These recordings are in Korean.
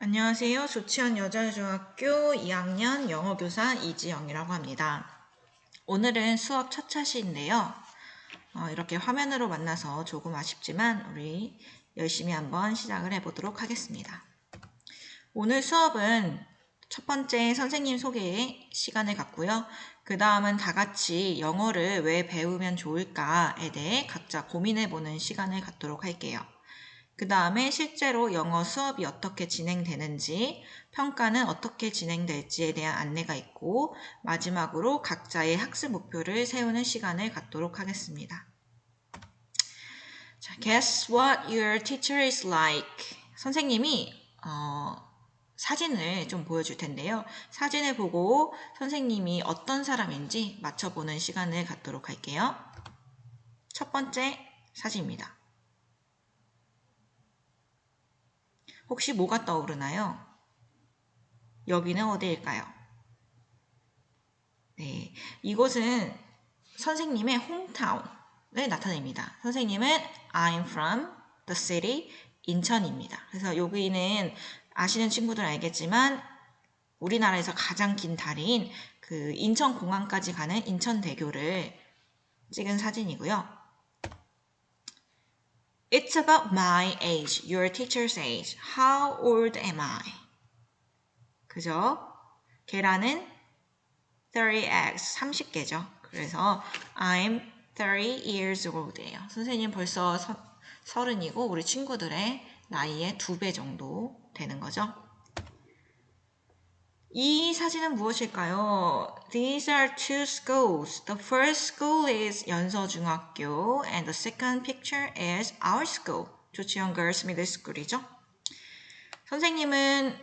안녕하세요. 조치원 여자중학교 2학년 영어교사 이지영이라고 합니다. 오늘은 수업 첫 차시인데요. 이렇게 화면으로 만나서 조금 아쉽지만 우리 열심히 한번 시작을 해보도록 하겠습니다. 오늘 수업은 첫 번째 선생님 소개의 시간을 갖고요. 그 다음은 다 같이 영어를 왜 배우면 좋을까에 대해 각자 고민해보는 시간을 갖도록 할게요. 그 다음에 실제로 영어 수업이 어떻게 진행되는지, 평가는 어떻게 진행될지에 대한 안내가 있고, 마지막으로 각자의 학습 목표를 세우는 시간을 갖도록 하겠습니다. 자, guess what your teacher is like? 선생님이 사진을 좀 보여줄 텐데요. 사진을 보고 선생님이 어떤 사람인지 맞춰보는 시간을 갖도록 할게요. 첫 번째 사진입니다. 혹시 뭐가 떠오르나요? 여기는 어디일까요? 네, 이곳은 선생님의 홈타운을 나타냅니다. 선생님은 I'm from the city, 인천입니다. 그래서 여기는 아시는 친구들 알겠지만 우리나라에서 가장 긴 다리인 그 인천공항까지 가는 인천대교를 찍은 사진이고요. It's about my age, your teacher's age. How old am I? 그죠? 계란은 30x, 30개죠. 그래서 I'm 30 years old예요. 선생님 벌써 30이고 우리 친구들의 나이의 2배 정도 되는 거죠. 이 사진은 무엇일까요? These are two schools. The first school is 연서중학교 and the second picture is our school. 조치원 Girls Middle School이죠. 선생님은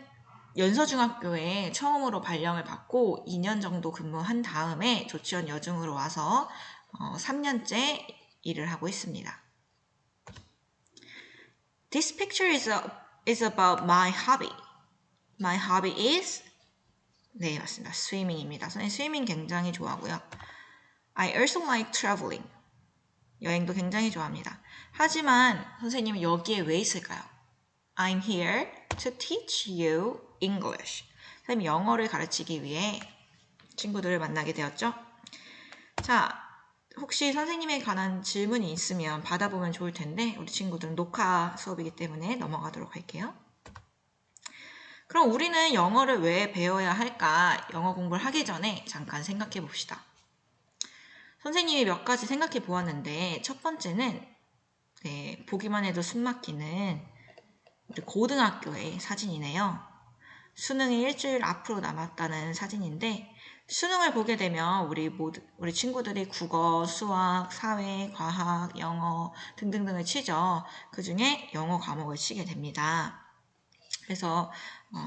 연서중학교에 처음으로 발령을 받고 2년 정도 근무한 다음에 조치원 여중으로 와서 3년째 일을 하고 있습니다. This picture is about my hobby. My hobby is 네, 맞습니다. 스위밍입니다. 선생님 스위밍 굉장히 좋아하고요. I also like traveling. 여행도 굉장히 좋아합니다. 하지만 선생님은 여기에 왜 있을까요? I'm here to teach you English. 선생님 영어를 가르치기 위해 친구들을 만나게 되었죠. 자, 혹시 선생님에 관한 질문이 있으면 받아보면 좋을 텐데 우리 친구들은 녹화 수업이기 때문에 넘어가도록 할게요. 그럼 우리는 영어를 왜 배워야 할까? 영어 공부를 하기 전에 잠깐 생각해 봅시다. 선생님이 몇 가지 생각해 보았는데 첫 번째는 보기만 해도 숨막히는 우리 고등학교의 사진이네요. 수능이 일주일 앞으로 남았다는 사진인데 수능을 보게 되면 우리 친구들이 국어, 수학, 사회, 과학, 영어 등등등을 치죠. 그 중에 영어 과목을 치게 됩니다. 그래서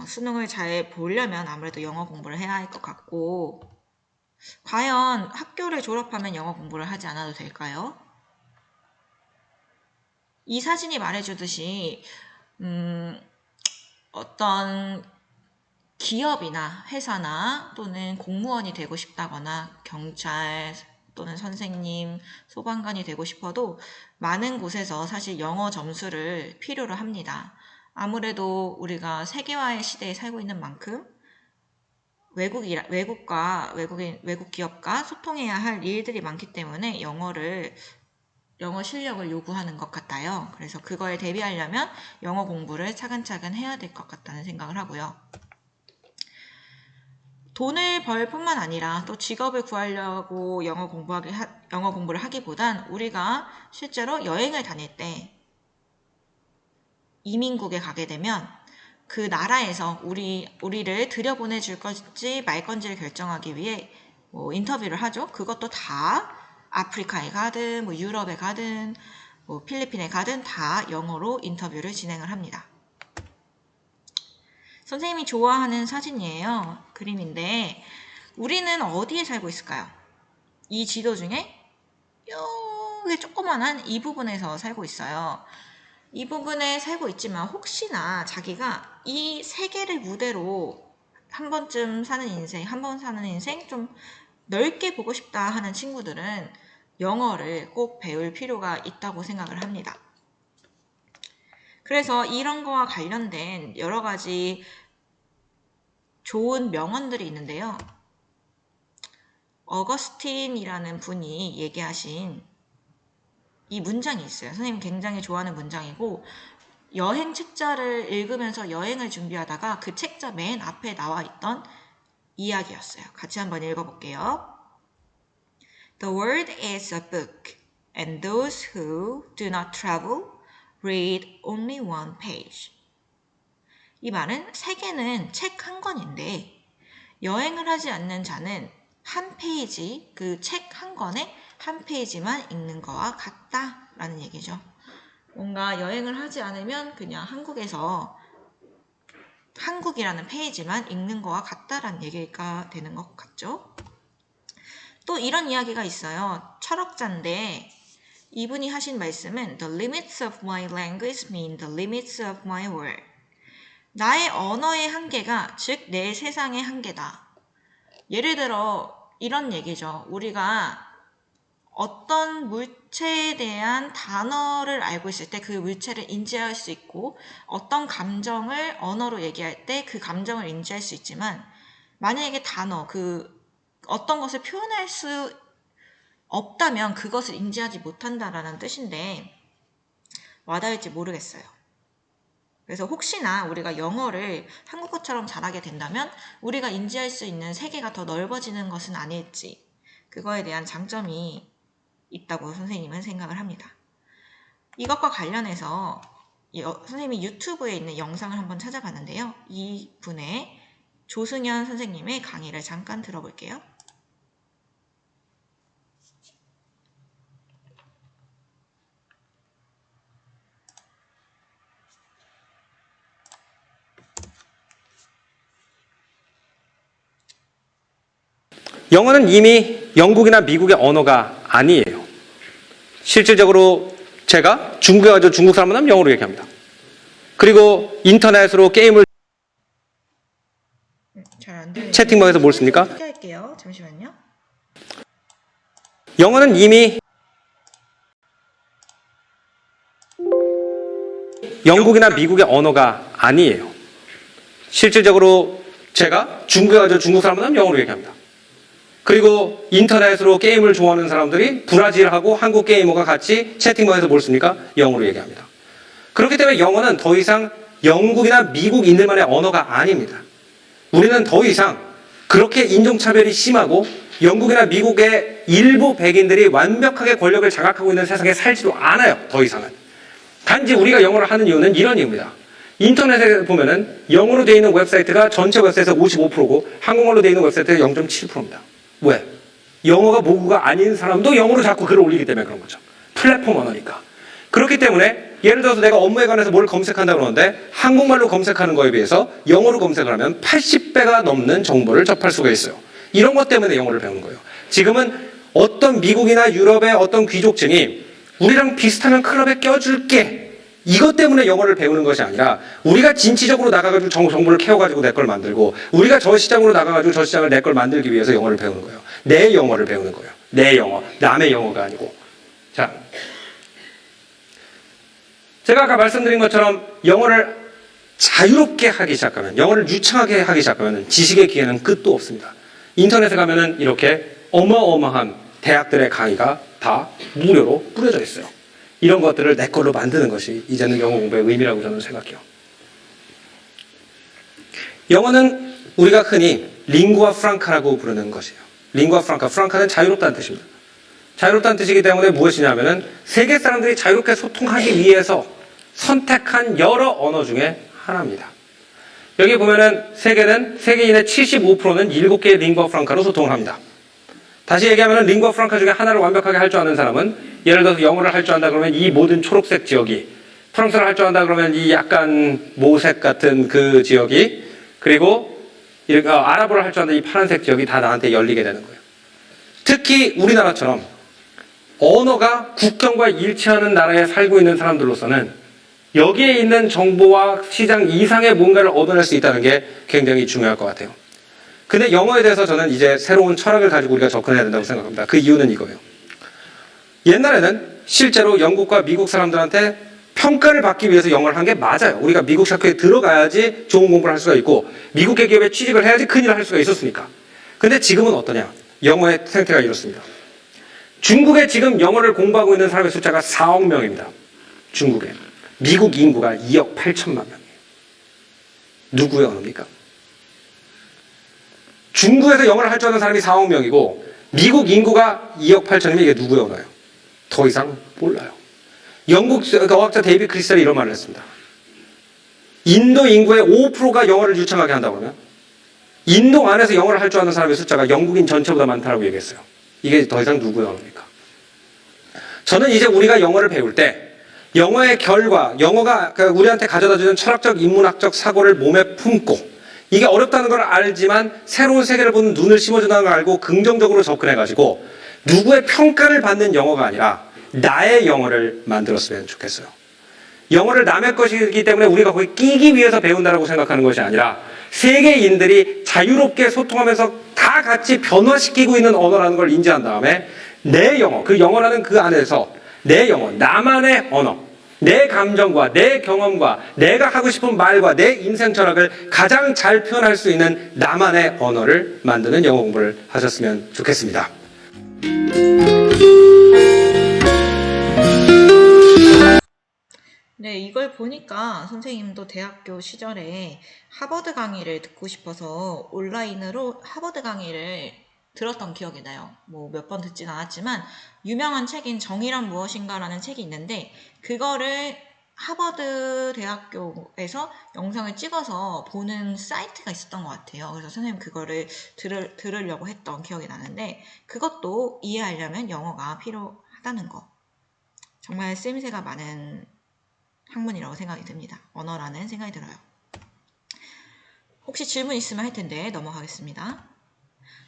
수능을 잘 보려면 아무래도 영어 공부를 해야 할 것 같고 과연 학교를 졸업하면 영어 공부를 하지 않아도 될까요? 이 사진이 말해주듯이 어떤 기업이나 회사나 또는 공무원이 되고 싶다거나 경찰 또는 선생님, 소방관이 되고 싶어도 많은 곳에서 사실 영어 점수를 필요로 합니다. 아무래도 우리가 세계화의 시대에 살고 있는 만큼 외국 기업과 소통해야 할 일들이 많기 때문에 영어 실력을 요구하는 것 같아요. 그래서 그거에 대비하려면 영어 공부를 차근차근 해야 될 것 같다는 생각을 하고요. 돈을 벌 뿐만 아니라 또 직업을 구하려고 영어 공부를 하기보단 우리가 실제로 여행을 다닐 때 이민국에 가게 되면 그 나라에서 우리를 들여보내줄 건지 말 건지를 결정하기 위해 인터뷰를 하죠. 그것도 다 아프리카에 가든 유럽에 가든 필리핀에 가든 다 영어로 인터뷰를 진행을 합니다. 선생님이 좋아하는 사진이에요. 그림인데 우리는 어디에 살고 있을까요? 이 지도 중에 여기 조그만한 이 부분에서 살고 있어요. 이 부분에 살고 있지만 혹시나 자기가 이 세계를 무대로 한 번 사는 인생 좀 넓게 보고 싶다 하는 친구들은 영어를 꼭 배울 필요가 있다고 생각을 합니다. 그래서 이런 거와 관련된 여러 가지 좋은 명언들이 있는데요. 어거스틴이라는 분이 얘기하신 이 문장이 있어요. 선생님 굉장히 좋아하는 문장이고 여행 책자를 읽으면서 여행을 준비하다가 그 책자 맨 앞에 나와 있던 이야기였어요. 같이 한번 읽어볼게요. The world is a book, and those who do not travel read only one page. 이 말은 세계는 책 한 권인데 여행을 하지 않는 자는 한 페이지, 그 책 한 권에 한 페이지만 읽는 거와 같다라는 얘기죠. 뭔가 여행을 하지 않으면 그냥 한국에서 한국이라는 페이지만 읽는 거와 같다라는 얘기가 되는 것 같죠. 또 이런 이야기가 있어요. 철학자인데 이분이 하신 말씀은 The limits of my language mean the limits of my world. 나의 언어의 한계가 즉 내 세상의 한계다. 예를 들어 이런 얘기죠. 우리가 어떤 물체에 대한 단어를 알고 있을 때 그 물체를 인지할 수 있고 어떤 감정을 언어로 얘기할 때 그 감정을 인지할 수 있지만 만약에 단어, 어떤 것을 표현할 수 없다면 그것을 인지하지 못한다라는 뜻인데 와닿을지 모르겠어요. 그래서 혹시나 우리가 영어를 한국어처럼 잘하게 된다면 우리가 인지할 수 있는 세계가 더 넓어지는 것은 아닐지 그거에 대한 장점이 있다고 선생님은 생각을 합니다. 이것과 관련해서 선생님이 유튜브에 있는 영상을 한번 찾아봤는데요. 이 분의 조승연 선생님의 강의를 잠깐 들어볼게요. 영어는 이미 영국이나 미국의 언어가 아니에요. 실질적으로 제가 중국에 가서 중국 사람 만나면 영어로 얘기합니다. 그리고 인터넷으로 게임을 잘 안 들리네요. 채팅방에서 뭘 씁니까? 소개할게요. 잠시만요. 영어는 이미 영국이나 미국의 언어가 아니에요. 실질적으로 제가 중국에 가서 중국 사람 만나면 영어로 얘기합니다. 그리고 인터넷으로 게임을 좋아하는 사람들이 브라질하고 한국 게이머가 같이 채팅방에서 뭘 씁니까? 영어로 얘기합니다. 그렇기 때문에 영어는 더 이상 영국이나 미국인들만의 언어가 아닙니다. 우리는 더 이상 그렇게 인종차별이 심하고 영국이나 미국의 일부 백인들이 완벽하게 권력을 장악하고 있는 세상에 살지도 않아요. 더 이상은. 단지 우리가 영어를 하는 이유는 이런 이유입니다. 인터넷에 보면은 영어로 되어 있는 웹사이트가 전체 웹사이트에서 55%고 한국어로 되어 있는 웹사이트가 0.7%입니다. 왜? 영어가 모국어가 아닌 사람도 영어로 자꾸 글을 올리기 때문에 그런 거죠. 플랫폼 언어니까. 그렇기 때문에 예를 들어서 내가 업무에 관해서 뭘 검색한다고 그러는데 한국말로 검색하는 거에 비해서 영어로 검색을 하면 80배가 넘는 정보를 접할 수가 있어요. 이런 것 때문에 영어를 배우는 거예요. 지금은 어떤 미국이나 유럽의 어떤 귀족층이 우리랑 비슷하면 클럽에 껴줄게. 이것 때문에 영어를 배우는 것이 아니라 우리가 진취적으로 나가가지고 정보를 캐워가지고 내 걸 만들고 우리가 저 시장으로 나가가지고 저 시장을 내 걸 만들기 위해서 영어를 배우는 거예요. 내 영어를 배우는 거예요. 내 영어, 남의 영어가 아니고. 자, 제가 아까 말씀드린 것처럼 영어를 자유롭게 하기 시작하면, 영어를 유창하게 하기 시작하면 지식의 기회는 끝도 없습니다. 인터넷에 가면은 이렇게 어마어마한 대학들의 강의가 다 무료로 뿌려져 있어요. 이런 것들을 내 걸로 만드는 것이 이제는 영어 공부의 의미라고 저는 생각해요. 영어는 우리가 흔히 링구아 프랑카라고 부르는 것이에요. 링구아 프랑카, 프랑카는 자유롭다는 뜻입니다. 자유롭다는 뜻이기 때문에 무엇이냐면은 세계 사람들이 자유롭게 소통하기 위해서 선택한 여러 언어 중에 하나입니다. 여기 보면은 세계인의 75%는 7개의 링구아 프랑카로 소통을 합니다. 다시 얘기하면 링구아 프랑카 중에 하나를 완벽하게 할 줄 아는 사람은 예를 들어서 영어를 할 줄 안다 그러면 이 모든 초록색 지역이, 프랑스어를 할 줄 안다 그러면 이 약간 모색 같은 그 지역이, 그리고 아랍어를 할 줄 안다 이 파란색 지역이 다 나한테 열리게 되는 거예요. 특히 우리나라처럼 언어가 국경과 일치하는 나라에 살고 있는 사람들로서는 여기에 있는 정보와 시장 이상의 뭔가를 얻어낼 수 있다는 게 굉장히 중요할 것 같아요. 근데 영어에 대해서 저는 이제 새로운 철학을 가지고 우리가 접근해야 된다고 생각합니다. 그 이유는 이거예요. 옛날에는 실제로 영국과 미국 사람들한테 평가를 받기 위해서 영어를 한 게 맞아요. 우리가 미국 학교에 들어가야지 좋은 공부를 할 수가 있고 미국 기업에 취직을 해야지 큰일을 할 수가 있었으니까. 근데 지금은 어떠냐? 영어의 상태가 이렇습니다. 중국에 지금 영어를 공부하고 있는 사람의 숫자가 4억 명입니다. 중국에. 미국 인구가 2억 8천만 명이에요. 누구의 언어입니까? 중국에서 영어를 할 줄 아는 사람이 4억 명이고 미국 인구가 2억 8천이면 이게 누구의 언어예요? 더 이상 몰라요. 영국 어학자 데이비드 크리스탈이 이런 말을 했습니다. 인도 인구의 5%가 영어를 유창하게 한다고 하면 인도 안에서 영어를 할 줄 아는 사람의 숫자가 영국인 전체보다 많다고 얘기했어요. 이게 더 이상 누구의 언어입니까? 저는 이제 우리가 영어를 배울 때 영어의 결과, 영어가 우리한테 가져다주는 철학적, 인문학적 사고를 몸에 품고 이게 어렵다는 걸 알지만 새로운 세계를 보는 눈을 심어준다는 걸 알고 긍정적으로 접근해가지고 누구의 평가를 받는 영어가 아니라 나의 영어를 만들었으면 좋겠어요. 영어를 남의 것이기 때문에 우리가 거기 끼기 위해서 배운다고 생각하는 것이 아니라 세계인들이 자유롭게 소통하면서 다 같이 변화시키고 있는 언어라는 걸 인지한 다음에 내 영어, 그 영어라는 그 안에서 내 영어, 나만의 언어, 내 감정과 내 경험과 내가 하고 싶은 말과 내 인생 철학을 가장 잘 표현할 수 있는 나만의 언어를 만드는 영어 공부를 하셨으면 좋겠습니다. 네, 이걸 보니까 선생님도 대학교 시절에 하버드 강의를 듣고 싶어서 온라인으로 하버드 강의를 들었던 기억이 나요. 뭐 몇 번 듣진 않았지만 유명한 책인 정의란 무엇인가라는 책이 있는데 그거를 하버드 대학교에서 영상을 찍어서 보는 사이트가 있었던 것 같아요. 그래서 선생님 그거를 들으려고 했던 기억이 나는데 그것도 이해하려면 영어가 필요하다는 거. 정말 쓰임새가 많은 학문이라고 생각이 듭니다. 언어라는 생각이 들어요. 혹시 질문 있으면 할 텐데 넘어가겠습니다.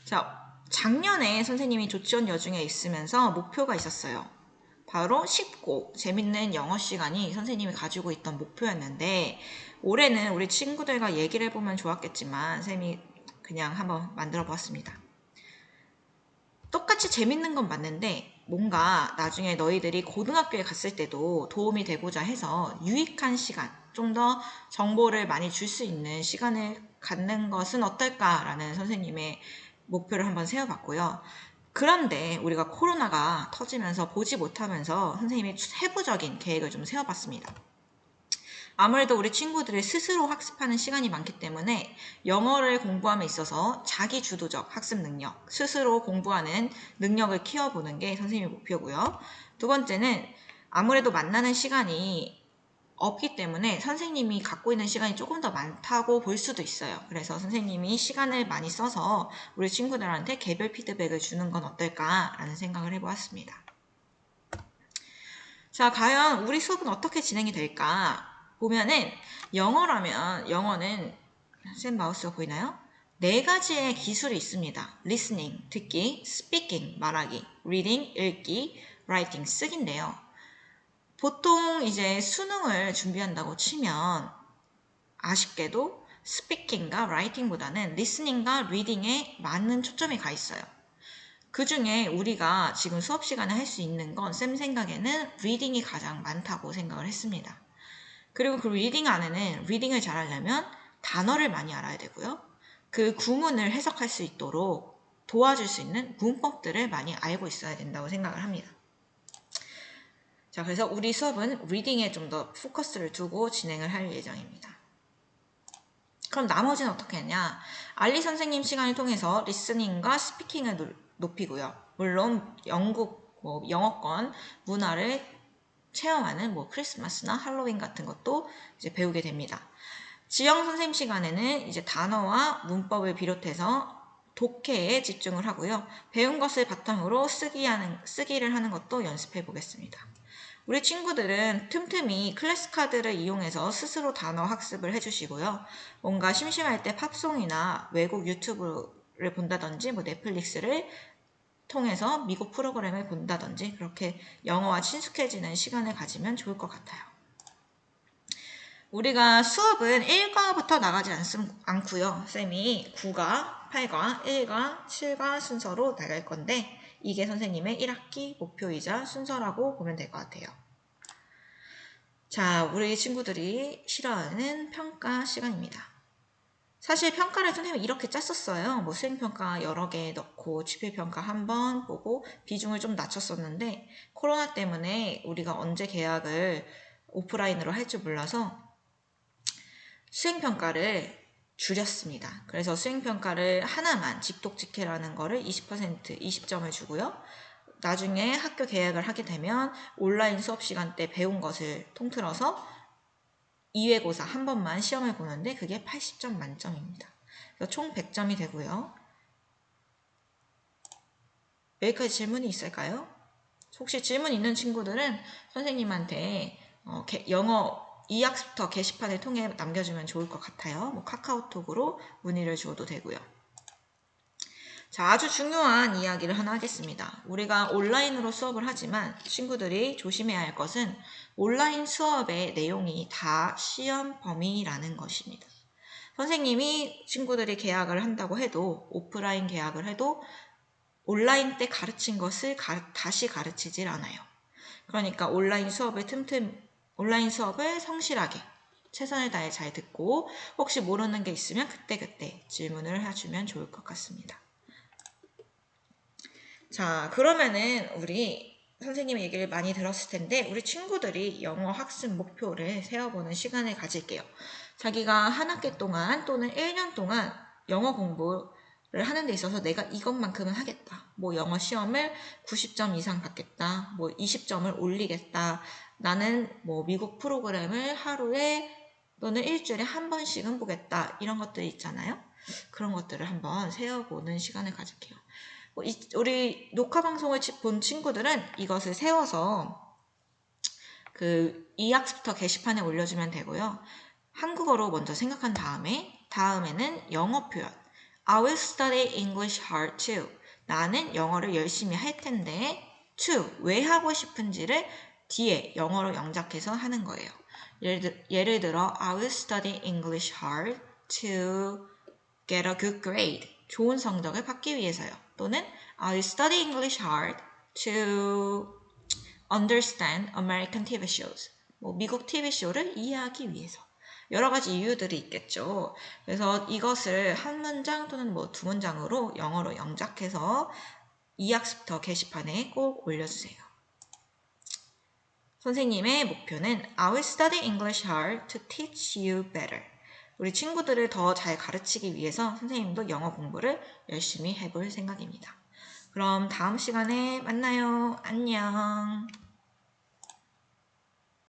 자, 작년에 선생님이 조치원 여중에 있으면서 목표가 있었어요. 바로 쉽고 재밌는 영어 시간이 선생님이 가지고 있던 목표였는데 올해는 우리 친구들과 얘기를 해보면 좋았겠지만 쌤이 그냥 한번 만들어 보았습니다. 똑같이 재밌는 건 맞는데 뭔가 나중에 너희들이 고등학교에 갔을 때도 도움이 되고자 해서 유익한 시간, 좀 더 정보를 많이 줄 수 있는 시간을 갖는 것은 어떨까라는 선생님의 목표를 한번 세워봤고요. 그런데 우리가 코로나가 터지면서 보지 못하면서 선생님이 세부적인 계획을 좀 세워봤습니다. 아무래도 우리 친구들이 스스로 학습하는 시간이 많기 때문에 영어를 공부함에 있어서 자기주도적 학습 능력, 스스로 공부하는 능력을 키워보는 게 선생님의 목표고요. 두 번째는 아무래도 만나는 시간이 없기 때문에 선생님이 갖고 있는 시간이 조금 더 많다고 볼 수도 있어요. 그래서 선생님이 시간을 많이 써서 우리 친구들한테 개별 피드백을 주는 건 어떨까라는 생각을 해보았습니다. 자, 과연 우리 수업은 어떻게 진행이 될까? 보면은 영어라면 영어는 쌤 마우스가 보이나요? 4가지의 기술이 있습니다. listening, 듣기, speaking, 말하기, reading, 읽기, writing, 쓰기인데요. 보통 이제 수능을 준비한다고 치면 아쉽게도 speaking과 writing보다는 listening과 reading에 많은 초점이 가 있어요. 그 중에 우리가 지금 수업 시간에 할 수 있는 건 쌤 생각에는 reading이 가장 많다고 생각을 했습니다. 그리고 그 리딩 안에는 리딩을 잘하려면 단어를 많이 알아야 되고요. 그 구문을 해석할 수 있도록 도와줄 수 있는 문법들을 많이 알고 있어야 된다고 생각을 합니다. 자, 그래서 우리 수업은 리딩에 좀 더 포커스를 두고 진행을 할 예정입니다. 그럼 나머지는 어떻게 하냐? 알리 선생님 시간을 통해서 리스닝과 스피킹을 높이고요. 물론 영국 영어권 문화를 체험하는 크리스마스나 할로윈 같은 것도 이제 배우게 됩니다. 지영 선생님 시간에는 이제 단어와 문법을 비롯해서 독해에 집중을 하고요. 배운 것을 바탕으로 쓰기를 하는 것도 연습해 보겠습니다. 우리 친구들은 틈틈이 클래스 카드를 이용해서 스스로 단어 학습을 해주시고요. 뭔가 심심할 때 팝송이나 외국 유튜브를 본다든지 넷플릭스를 통해서 미국 프로그램을 본다든지 그렇게 영어와 친숙해지는 시간을 가지면 좋을 것 같아요. 우리가 수업은 1과부터 나가지 않고요. 쌤이 9과, 8과, 1과, 7과 순서로 나갈 건데 이게 선생님의 1학기 목표이자 순서라고 보면 될 것 같아요. 자, 우리 친구들이 싫어하는 평가 시간입니다. 사실 평가를 선생님이 이렇게 짰었어요. 뭐 수행평가 여러 개 넣고 지필평가 한 번 보고 비중을 좀 낮췄었는데 코로나 때문에 우리가 언제 계약을 오프라인으로 할 줄 몰라서 수행평가를 줄였습니다. 그래서 수행평가를 하나만 직독직해라는 거를 20% 20점을 주고요. 나중에 학교 계약을 하게 되면 온라인 수업 시간 때 배운 것을 통틀어서 2회고사 한 번만 시험을 보는데 그게 80점 만점입니다. 그래서 총 100점이 되고요. 여기까지 질문이 있을까요? 혹시 질문 있는 친구들은 선생님한테 영어 2학습터 게시판을 통해 남겨주면 좋을 것 같아요. 뭐 카카오톡으로 문의를 주어도 되고요. 자, 아주 중요한 이야기를 하나 하겠습니다. 우리가 온라인으로 수업을 하지만 친구들이 조심해야 할 것은 온라인 수업의 내용이 다 시험 범위라는 것입니다. 선생님이 친구들이 계약을 한다고 해도 오프라인 계약을 해도 온라인 때 가르친 것을 다시 가르치질 않아요. 그러니까 온라인 수업을 성실하게 최선을 다해 잘 듣고 혹시 모르는 게 있으면 그때그때 질문을 해주면 좋을 것 같습니다. 자, 그러면은 우리 선생님의 얘기를 많이 들었을 텐데 우리 친구들이 영어 학습 목표를 세워보는 시간을 가질게요. 자기가 한 학기 동안 또는 1년 동안 영어 공부를 하는 데 있어서 내가 이것만큼은 하겠다. 뭐 영어 시험을 90점 이상 받겠다. 뭐 20점을 올리겠다. 나는 뭐 미국 프로그램을 하루에 또는 일주일에 한 번씩은 보겠다. 이런 것들이 있잖아요. 그런 것들을 한번 세워보는 시간을 가질게요. 우리 녹화 방송을 본 친구들은 이것을 세워서 그 2학습터 게시판에 올려주면 되고요. 한국어로 먼저 생각한 다음에는 영어 표현. I will study English hard too. 나는 영어를 열심히 할 텐데 to, 왜 하고 싶은지를 뒤에 영어로 영작해서 하는 거예요. 예를 들어 I will study English hard to get a good grade. 좋은 성적을 받기 위해서요. 또는 I will study English hard to understand American TV shows. 뭐 미국 TV쇼를 이해하기 위해서. 여러 가지 이유들이 있겠죠. 그래서 이것을 한 문장 또는 뭐 두 문장으로 영어로 영작해서 2학습터 게시판에 꼭 올려주세요. 선생님의 목표는 I will study English hard to teach you better. 우리 친구들을 더 잘 가르치기 위해서 선생님도 영어 공부를 열심히 해볼 생각입니다. 그럼 다음 시간에 만나요. 안녕.